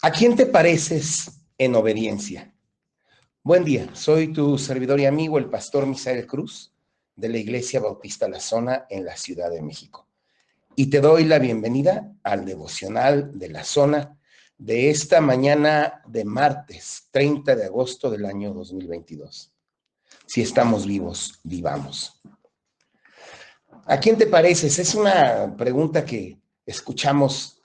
¿A quién te pareces en obediencia? Buen día, soy tu servidor y amigo, el pastor Misael Cruz, de la Iglesia Bautista La Zona en la Ciudad de México. Y te doy la bienvenida al devocional de La Zona de esta mañana de martes 30 de agosto del año 2022. Si estamos vivos, vivamos. ¿A quién te pareces? Es una pregunta que escuchamos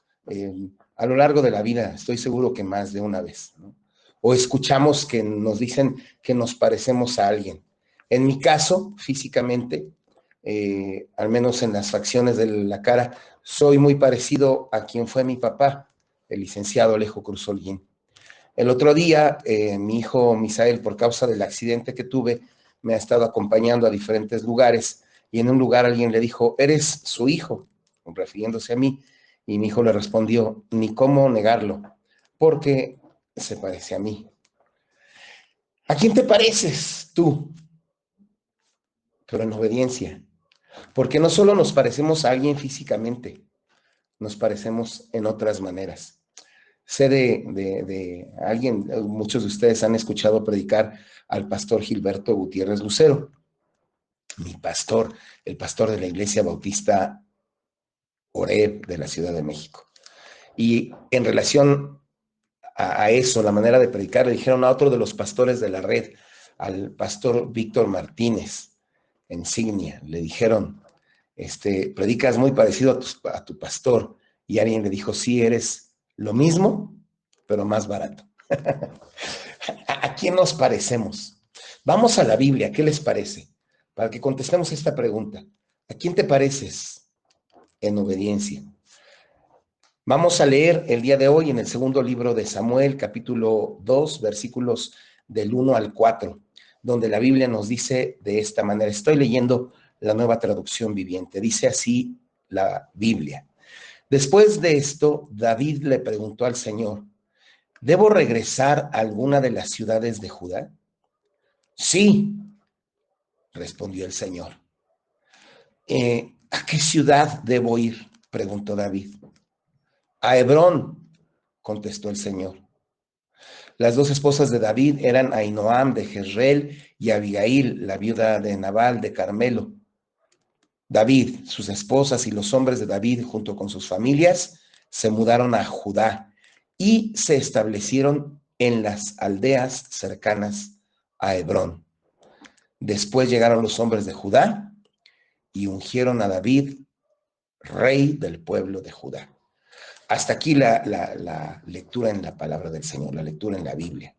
a lo largo de la vida, estoy seguro que más de una vez, ¿no? O escuchamos que nos dicen que nos parecemos a alguien. En mi caso, físicamente, al menos en las facciones de la cara, soy muy parecido a quien fue mi papá, el licenciado Alejo Cruz Holguín. El otro día, mi hijo Misael, por causa del accidente que tuve, me ha estado acompañando a diferentes lugares y en un lugar alguien le dijo, ¿eres su hijo?, refiriéndose a mí, y mi hijo le respondió, ni cómo negarlo, porque se parece a mí. ¿A quién te pareces tú? Pero en obediencia, porque no solo nos parecemos a alguien físicamente, nos parecemos en otras maneras. Sé de alguien, muchos de ustedes han escuchado predicar al pastor Gilberto Gutiérrez Lucero, mi pastor, el pastor de la Iglesia Bautista Oreb de la Ciudad de México. Y en relación a eso, la manera de predicar, le dijeron a otro de los pastores de la red, al pastor Víctor Martínez, Insignia, le dijeron, predicas muy parecido a tu pastor, y alguien le dijo, sí, eres lo mismo, pero más barato. ¿A quién nos parecemos? Vamos a la Biblia, ¿qué les parece? Para que contestemos esta pregunta. ¿A quién te pareces en obediencia? Vamos a leer el día de hoy en el segundo libro de Samuel, capítulo 2, versículos del 1 al 4, donde la Biblia nos dice de esta manera. Estoy leyendo la Nueva Traducción Viviente. Dice así la Biblia. Después de esto, David le preguntó al Señor, ¿debo regresar a alguna de las ciudades de Judá? Sí, respondió el Señor. ¿A qué ciudad debo ir?, preguntó David. A Hebrón, contestó el Señor. Las dos esposas de David eran Ahinoam de Jezreel y Abigail, la viuda de Nabal de Carmelo. David, sus esposas y los hombres de David, junto con sus familias, se mudaron a Judá y se establecieron en las aldeas cercanas a Hebrón. Después llegaron los hombres de Judá y ungieron a David rey del pueblo de Judá. Hasta aquí la lectura en la palabra del Señor, la lectura en la Biblia.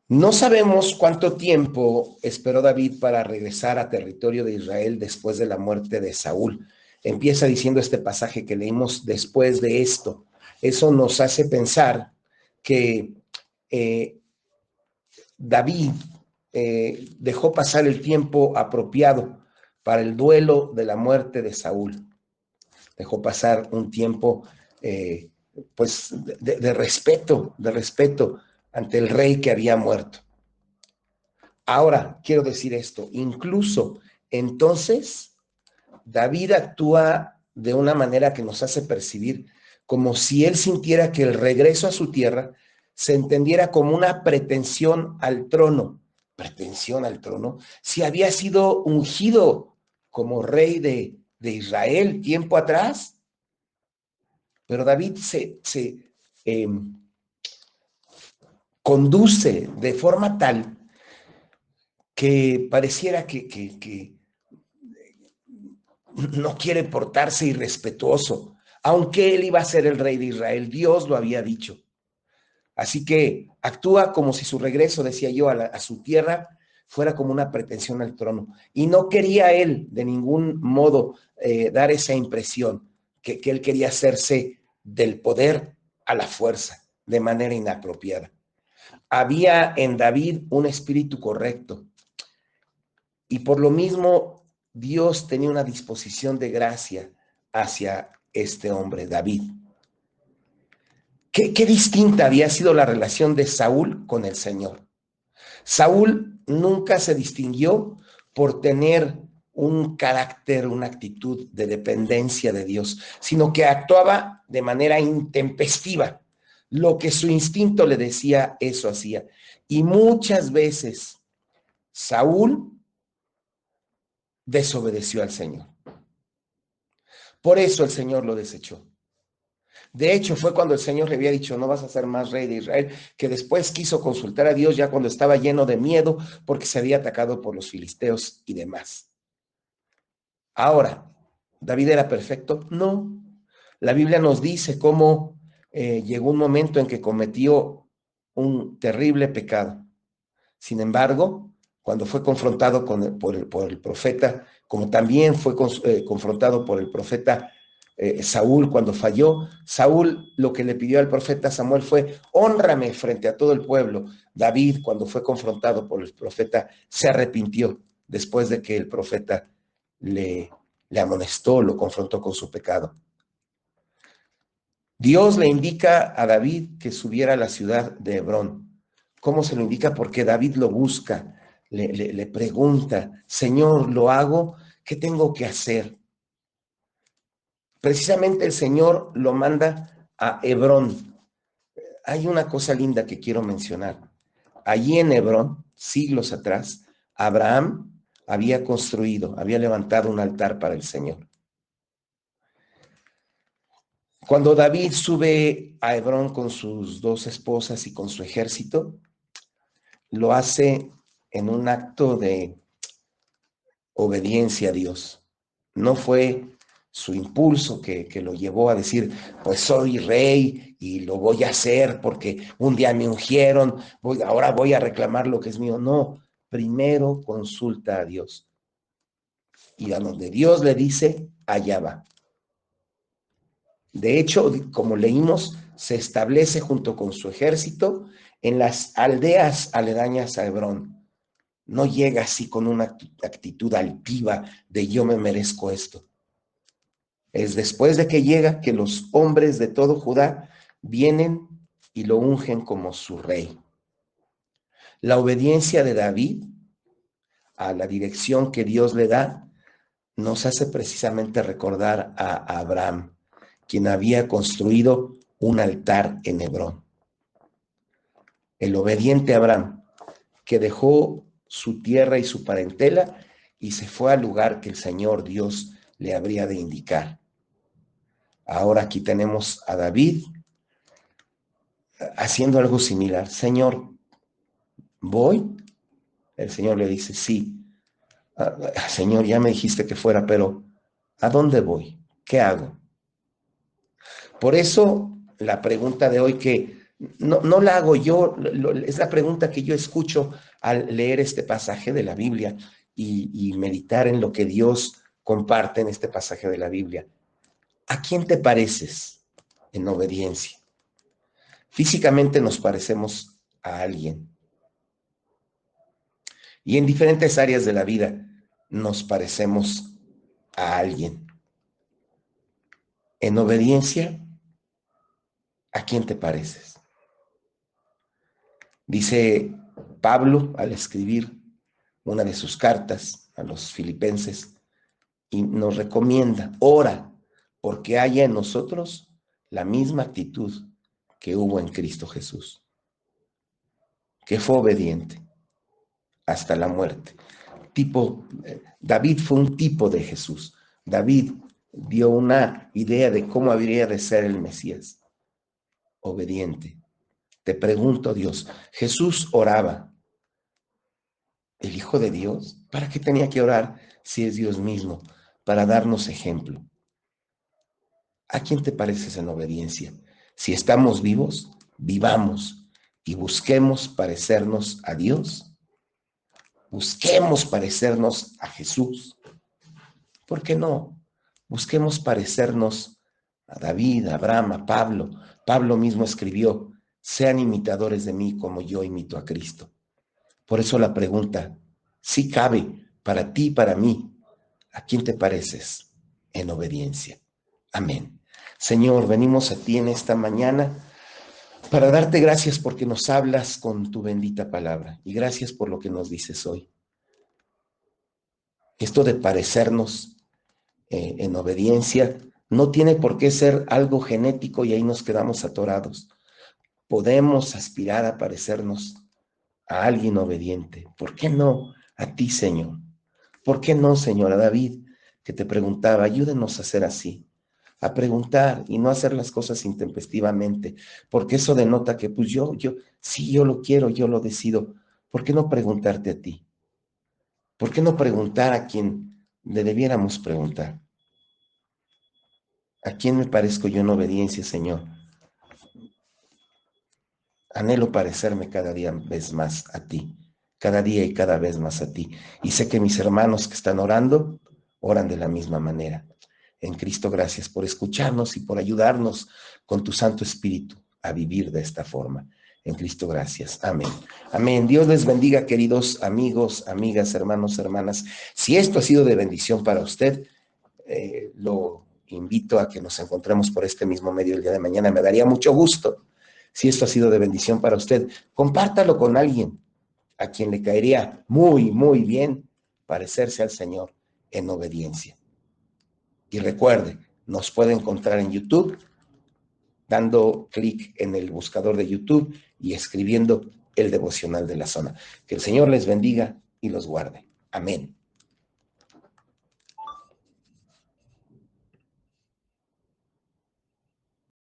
No sabemos cuánto tiempo esperó David para regresar a territorio de Israel después de la muerte de Saúl. Empieza diciendo este pasaje que leímos después de esto. Eso nos hace pensar que David dejó pasar el tiempo apropiado para el duelo de la muerte de Saúl. Dejó pasar un tiempo pues de respeto ante el rey que había muerto. Ahora, quiero decir esto, incluso entonces David actúa de una manera que nos hace percibir como si él sintiera que el regreso a su tierra se entendiera como una pretensión al trono. ¿Pretensión al trono? Si había sido ungido como rey de Israel tiempo atrás. Pero David se conduce de forma tal que pareciera que no quiere portarse irrespetuoso, aunque él iba a ser el rey de Israel, Dios lo había dicho. Así que actúa como si su regreso, decía yo, a su tierra fuera como una pretensión al trono. Y no quería él de ningún modo dar esa impresión, que él quería hacerse del poder a la fuerza, de manera inapropiada. Había en David un espíritu correcto y por lo mismo Dios tenía una disposición de gracia hacia este hombre, David. ¿Qué distinta había sido la relación de Saúl con el Señor? Saúl nunca se distinguió por tener un carácter, una actitud de dependencia de Dios, sino que actuaba de manera intempestiva, Lo que su instinto le decía, eso hacía. Y muchas veces Saúl desobedeció al Señor. Por eso el Señor lo desechó. De hecho, fue cuando el Señor le había dicho, no vas a ser más rey de Israel, que después quiso consultar a Dios ya cuando estaba lleno de miedo porque se había atacado por los filisteos y demás. Ahora, ¿David era perfecto? No. La Biblia nos dice cómo llegó un momento en que cometió un terrible pecado. Sin embargo, cuando fue confrontado por el profeta, como también fue confrontado por el profeta Saúl cuando falló, Saúl lo que le pidió al profeta Samuel fue, hónrame frente a todo el pueblo. David, cuando fue confrontado por el profeta, se arrepintió después de que el profeta le amonestó, lo confrontó con su pecado. Dios le indica a David que subiera a la ciudad de Hebrón. ¿Cómo se lo indica? Porque David lo busca, le pregunta, Señor, ¿lo hago? ¿Qué tengo que hacer? Precisamente el Señor lo manda a Hebrón. Hay una cosa linda que quiero mencionar. Allí en Hebrón, siglos atrás, Abraham había construido, había levantado un altar para el Señor. Cuando David sube a Hebrón con sus dos esposas y con su ejército, lo hace en un acto de obediencia a Dios. No fue su impulso que lo llevó a decir, pues soy rey y lo voy a hacer porque un día me ungieron, ahora voy a reclamar lo que es mío. No, primero consulta a Dios. Y a donde Dios le dice, allá va. De hecho, como leímos, se establece junto con su ejército en las aldeas aledañas a Hebrón. No llega así con una actitud altiva de yo me merezco esto. Es después de que llega que los hombres de todo Judá vienen y lo ungen como su rey. La obediencia de David a la dirección que Dios le da nos hace precisamente recordar a Abraham, quien había construido un altar en Hebrón. El obediente Abraham, que dejó su tierra y su parentela y se fue al lugar que el Señor Dios le habría de indicar. Ahora aquí tenemos a David haciendo algo similar. Señor, ¿voy? El Señor le dice, sí. Señor, ya me dijiste que fuera, pero ¿a dónde voy? ¿Qué hago? Por eso la pregunta de hoy que no la hago yo, es la pregunta que yo escucho al leer este pasaje de la Biblia y meditar en lo que Dios comparte en este pasaje de la Biblia. ¿A quién te pareces en obediencia? Físicamente nos parecemos a alguien y en diferentes áreas de la vida nos parecemos a alguien. En obediencia, ¿a quién te pareces? Dice Pablo al escribir una de sus cartas a los filipenses y nos recomienda, ora, porque haya en nosotros la misma actitud que hubo en Cristo Jesús, que fue obediente hasta la muerte. David fue un tipo de Jesús. David dio una idea de cómo habría de ser el Mesías, obediente. Te pregunto, Dios, Jesús oraba. ¿El Hijo de Dios? ¿Para qué tenía que orar si es Dios mismo? Para darnos ejemplo. ¿A quién te pareces en obediencia? Si estamos vivos, vivamos y busquemos parecernos a Dios. Busquemos parecernos a Jesús. ¿Por qué no? Busquemos parecernos a David, a Abraham, a Pablo. Pablo mismo escribió, sean imitadores de mí como yo imito a Cristo. Por eso la pregunta, sí cabe para ti y para mí, ¿a quién te pareces en obediencia? Amén. Señor, venimos a ti en esta mañana para darte gracias porque nos hablas con tu bendita palabra y gracias por lo que nos dices hoy. Esto de parecernos en obediencia no tiene por qué ser algo genético y ahí nos quedamos atorados. podemos aspirar a parecernos a alguien obediente. ¿Por qué no a ti, Señor? ¿Por qué no, Señor, a David, que te preguntaba, ayúdenos a ser así, a preguntar y no hacer las cosas intempestivamente, porque eso denota que pues sí, yo lo quiero, yo lo decido. ¿Por qué no preguntarte a ti? ¿Por qué no preguntar a quien le debiéramos preguntar? ¿A quién me parezco yo en obediencia, Señor? Anhelo parecerme cada día vez más a ti, cada día y cada vez más a ti. Y sé que mis hermanos que están orando, oran de la misma manera. En Cristo, gracias por escucharnos y por ayudarnos con tu Santo Espíritu a vivir de esta forma. En Cristo, gracias. Amén. Amén. Dios les bendiga, queridos amigos, amigas, hermanos, hermanas. Si esto ha sido de bendición para usted, lo invito a que nos encontremos por este mismo medio el día de mañana. Me daría mucho gusto. Si esto ha sido de bendición para usted, compártalo con alguien a quien le caería muy, muy bien parecerse al Señor en obediencia. Y recuerde, nos puede encontrar en YouTube, dando clic en el buscador de YouTube y escribiendo el devocional de la zona. Que el Señor les bendiga y los guarde. Amén.